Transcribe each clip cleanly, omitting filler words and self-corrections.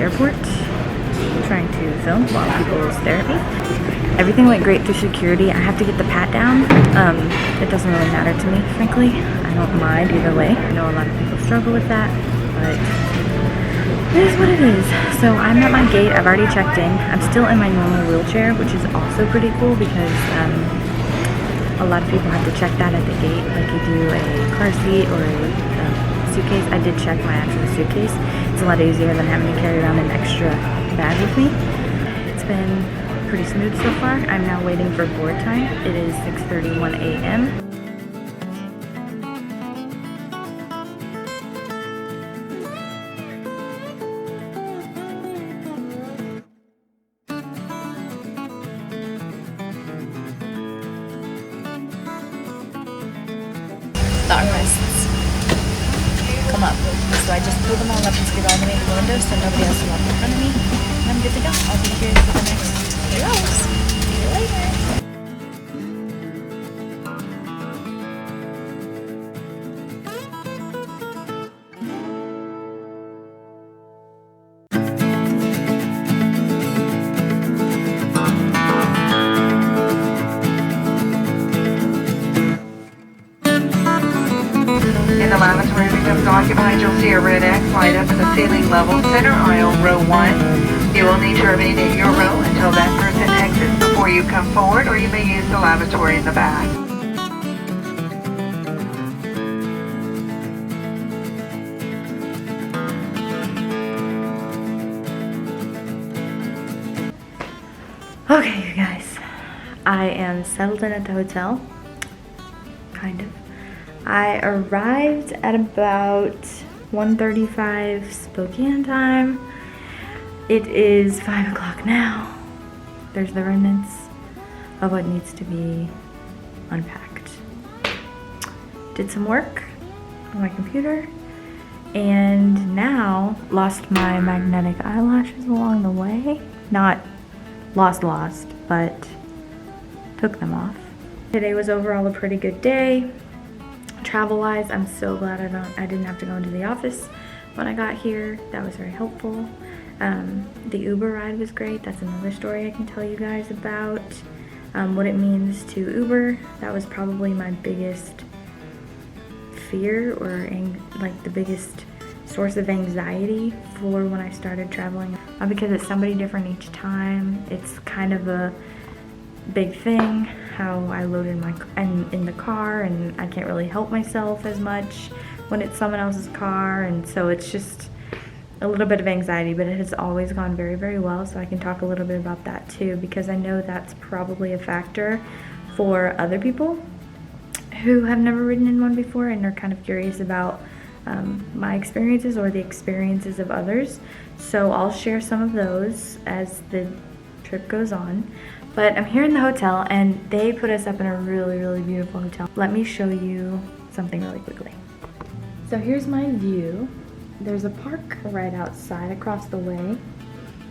airport trying to film while people stare at me. Everything went great through security. I have to get the pat down. It doesn't really matter to me, frankly. I don't mind either way. I know a lot of people struggle with that, but it is what it is. So I'm at my gate. I've already checked in. I'm still in my normal wheelchair, which is also pretty cool because a lot of people have to check that at the gate, like you do a car seat or a suitcase. I did check my actual suitcase. It's a lot easier than having to carry around an extra bag with me. It's been pretty smooth so far. I'm now waiting for board time. It is 6:31 a.m. The armrests come up. So I just pull them all up and scoot all the way to the window so nobody else will walk in front of me. And I'm good to go. I'll be here for the next 2 hours. See you later. In the lavatory becomes occupied, you'll see a red X light up at the ceiling level, center aisle, row 1. You will need to remain in your row until that person exits before you come forward, or you may use the lavatory in the back. Okay, you guys. I am settled in at the hotel. Kind of. I arrived at about 1:35 Spokane time. It is 5 o'clock now. There's the remnants of what needs to be unpacked. Did some work on my computer and now lost my magnetic eyelashes along the way. Not lost, but took them off. Today was overall a pretty good day. Travel-wise, I'm so glad I didn't have to go into the office when I got here. That was very helpful. The Uber ride was great. That's another story I can tell you guys about. What it means to Uber. That was probably my biggest fear or like the biggest source of anxiety for when I started traveling. Because it's somebody different each time. It's kind of a big thing how I load in the car, and I can't really help myself as much when it's someone else's car, and so it's just a little bit of anxiety, but it has always gone very, very well. So I can talk a little bit about that too, because I know that's probably a factor for other people who have never ridden in one before and are kind of curious about my experiences or the experiences of others. So I'll share some of those as the trip goes on. But I'm here in the hotel and they put us up in a really, really beautiful hotel. Let me show you something really quickly. So here's my view. There's a park right outside across the way.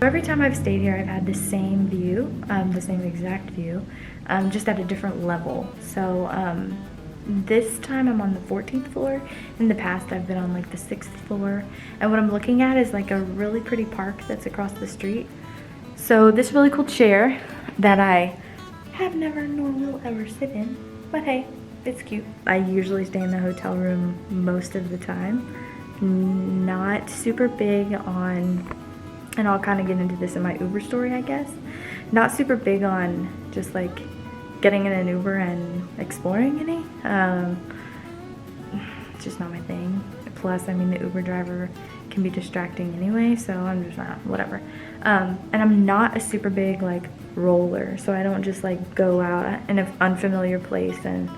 Every time I've stayed here, I've had the same view, the same exact view, just at a different level. So this time I'm on the 14th floor. In the past, I've been on like the 6th floor. And what I'm looking at is like a really pretty park that's across the street. So this really cool chair that I have never nor will ever sit in, but hey, it's cute. I usually stay in the hotel room most of the time. Not super big on, and I'll kind of get into this in my Uber story, I guess. Not super big on just like getting in an Uber and exploring any. It's just not my thing. Plus, I mean, the Uber driver can be distracting anyway, so I'm just not, whatever. And I'm not a super big like roller, so I don't just like go out in an unfamiliar place and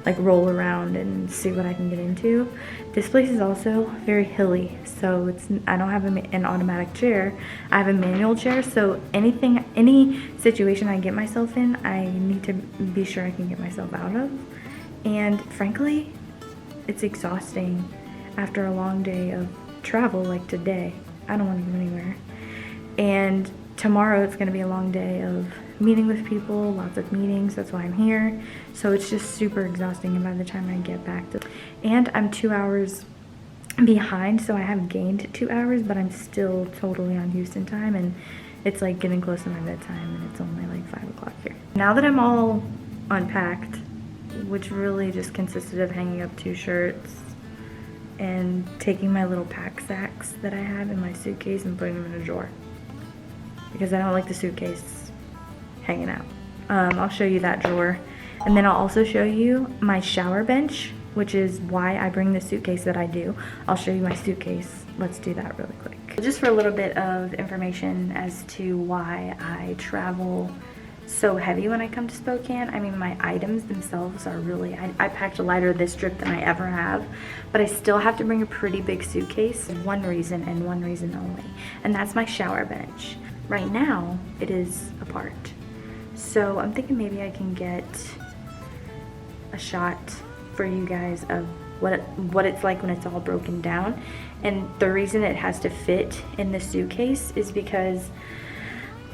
like roll around and see what I can get into. This place is also very hilly, so I don't have an automatic chair. I have a manual chair, so any situation I get myself in, I need to be sure I can get myself out of. And frankly, it's exhausting after a long day of travel like today. I don't want to go anywhere. And tomorrow it's going to be a long day of meeting with people, lots of meetings. That's why I'm here. So it's just super exhausting, and by the time I get back and I'm 2 hours behind, so I have gained 2 hours, but I'm still totally on Houston time, and it's like getting close to my bedtime, and it's only like 5 o'clock here. Now that I'm all unpacked, which really just consisted of hanging up 2 shirts and taking my little pack sacks that I have in my suitcase and putting them in a drawer, because I don't like the suitcase hanging out. I'll show you that drawer, and then I'll also show you my shower bench, which is why I bring the suitcase that I do. I'll show you my suitcase. Let's do that really quick. Just for a little bit of information as to why I travel so heavy when I come to Spokane. I mean, my items themselves are really, I packed a lighter this trip than I ever have, but I still have to bring a pretty big suitcase. One reason and one reason only, and that's my shower bench. Right now, it is apart. So I'm thinking maybe I can get a shot for you guys of what it's like when it's all broken down. And the reason it has to fit in the suitcase is because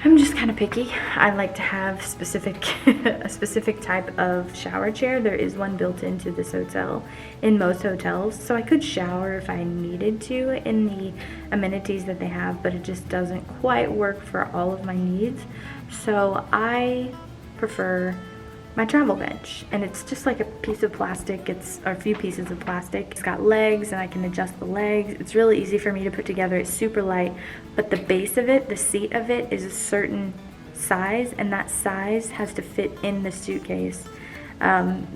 I'm just kind of picky. I like to have a specific type of shower chair. There is one built into this hotel, in most hotels, so I could shower if I needed to in the amenities that they have, but it just doesn't quite work for all of my needs. So I prefer my travel bench, and it's just like a piece of plastic. It's a few pieces of plastic. It's got legs, and I can adjust the legs. It's really easy for me to put together. It's super light, but the base of it, the seat of it, is a certain size, and that size has to fit in the suitcase.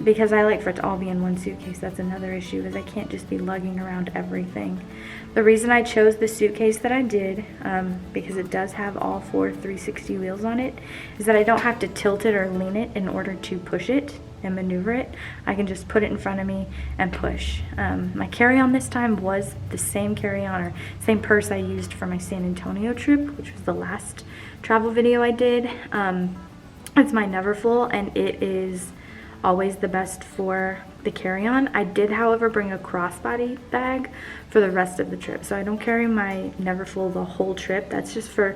Because I like for it to all be in one suitcase. That's another issue, is I can't just be lugging around everything. The reason I chose the suitcase that I did, because it does have all 4 360 wheels on it, is that I don't have to tilt it or lean it in order to push it and maneuver it. I can just put it in front of me and push. My carry-on this time was the same carry-on or same purse I used for my San Antonio trip, which was the last travel video I did. It's my Neverfull, and it is always the best for the carry-on. I did, however, bring a crossbody bag for the rest of the trip, so I don't carry my Neverfull the whole trip. That's just for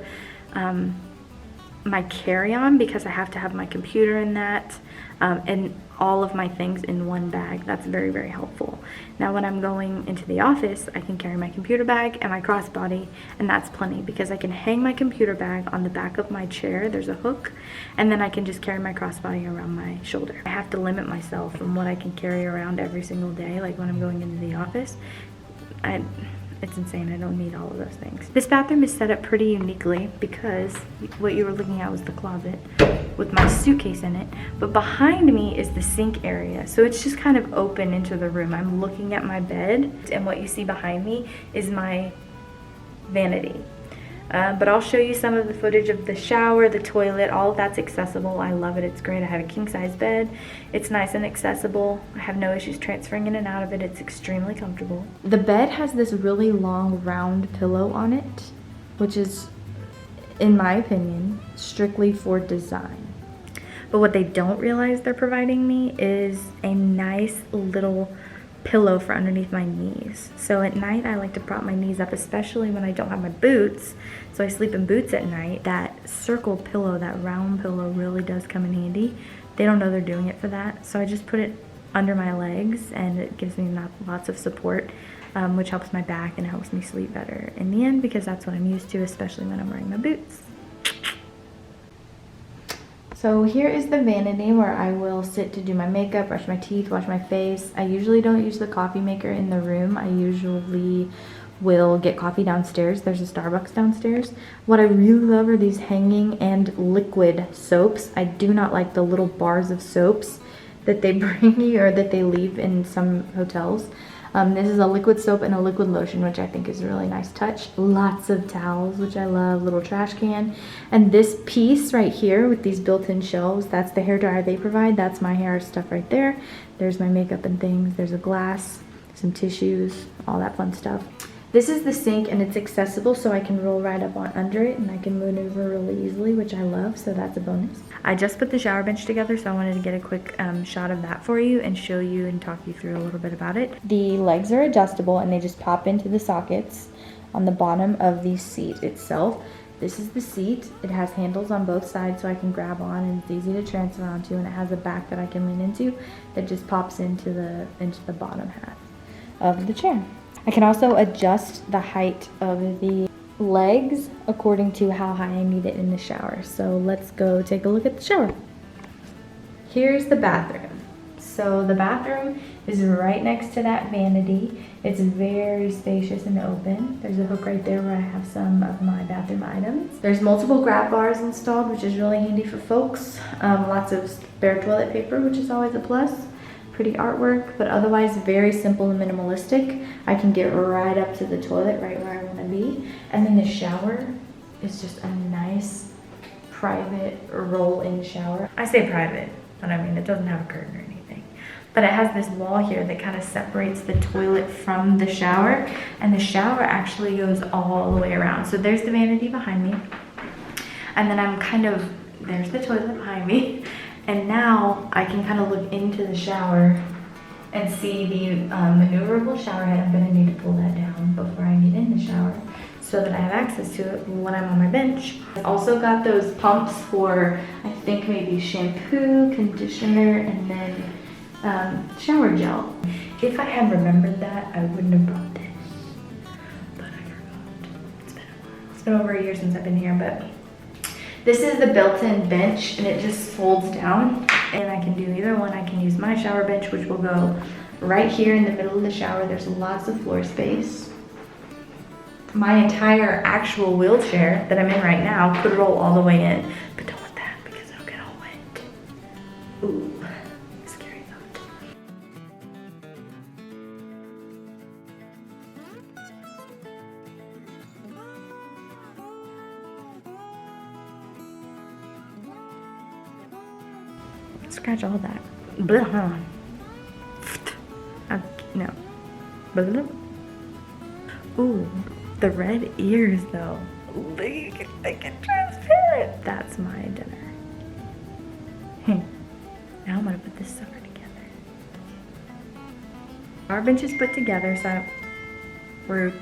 my carry-on, because I have to have my computer in that, and all of my things in one bag. That's very, very helpful. Now when I'm going into the office, I can carry my computer bag and my crossbody, and that's plenty, because I can hang my computer bag on the back of my chair. There's a hook, and then I can just carry my crossbody around my shoulder. I have to limit myself from what I can carry around every single day, like when I'm going into the office. It's insane. I don't need all of those things. This bathroom is set up pretty uniquely, because what you were looking at was the closet with my suitcase in it, but behind me is the sink area, so it's just kind of open into the room. I'm looking at my bed, and what you see behind me is my vanity. But I'll show you some of the footage of the shower, the toilet. All of that's accessible. I love it. It's great. I have a king-size bed. It's nice and accessible. I have no issues transferring in and out of it. It's extremely comfortable. The bed has this really long round pillow on it, which is, in my opinion, strictly for design. But what they don't realize they're providing me is a nice little pillow for underneath my knees. So at night I like to prop my knees up, especially when I don't have my boots, so I sleep in boots at night. That circle pillow, that round pillow, really does come in handy. They don't know they're doing it for that, so I just put it under my legs, and it gives me lots of support, which helps my back and helps me sleep better in the end, because that's what I'm used to, especially when I'm wearing my boots. So here is the vanity where I will sit to do my makeup, brush my teeth, wash my face. I usually don't use the coffee maker in the room. I usually will get coffee downstairs. There's a Starbucks downstairs. What I really love are these hanging and liquid soaps. I do not like the little bars of soaps that they bring you or that they leave in some hotels. This is a liquid soap and a liquid lotion, which I think is a really nice touch. Lots of towels, which I love, little trash can. And this piece right here with these built-in shelves, that's the hairdryer they provide. That's my hair stuff right there. There's my makeup and things. There's a glass, some tissues, all that fun stuff. This is the sink, and it's accessible, so I can roll right up on under it, and I can maneuver really easily, which I love, so that's a bonus. I just put the shower bench together, so I wanted to get a quick shot of that for you and show you and talk you through a little bit about it. The legs are adjustable, and they just pop into the sockets on the bottom of the seat itself. This is the seat. It has handles on both sides, so I can grab on, and it's easy to transfer onto, and it has a back that I can lean into that just pops into the bottom half of the chair. I can also adjust the height of the legs according to how high I need it in the shower. So let's go take a look at the shower. Here's the bathroom. So the bathroom is right next to that vanity. It's very spacious and open. There's a hook right there where I have some of my bathroom items. There's multiple grab bars installed, which is really handy for folks. Lots of spare toilet paper, which is always a plus. Pretty artwork, but otherwise very simple and minimalistic. I can get right up to the toilet, right where I want to be. And then the shower is just a nice private roll-in shower. I say private, but I mean it doesn't have a curtain or anything. But it has this wall here that kind of separates the toilet from the shower, and the shower actually goes all the way around. So there's the vanity behind me, and then there's the toilet behind me, and now I can kind of look into the shower and see the maneuverable shower head. I'm gonna need to pull that down before I get in the shower so that I have access to it when I'm on my bench. I've also got those pumps for, I think maybe shampoo, conditioner, and then shower gel. If I had remembered that, I wouldn't have brought this, but I forgot. It's been a while. It's been over a year since I've been here, but this is the built-in bench, and it just folds down, and I can do either one. I can use my shower bench, which will go right here in the middle of the shower. There's lots of floor space. My entire actual wheelchair that I'm in right now could roll all the way in, but don't want that because it'll get all wet. Ooh. Scratch all that. Blah. No. Blah. Ooh, the red ears though. Look, they get transparent. That's my dinner. Now I'm gonna put this sucker together. Our bench is put together, so rude.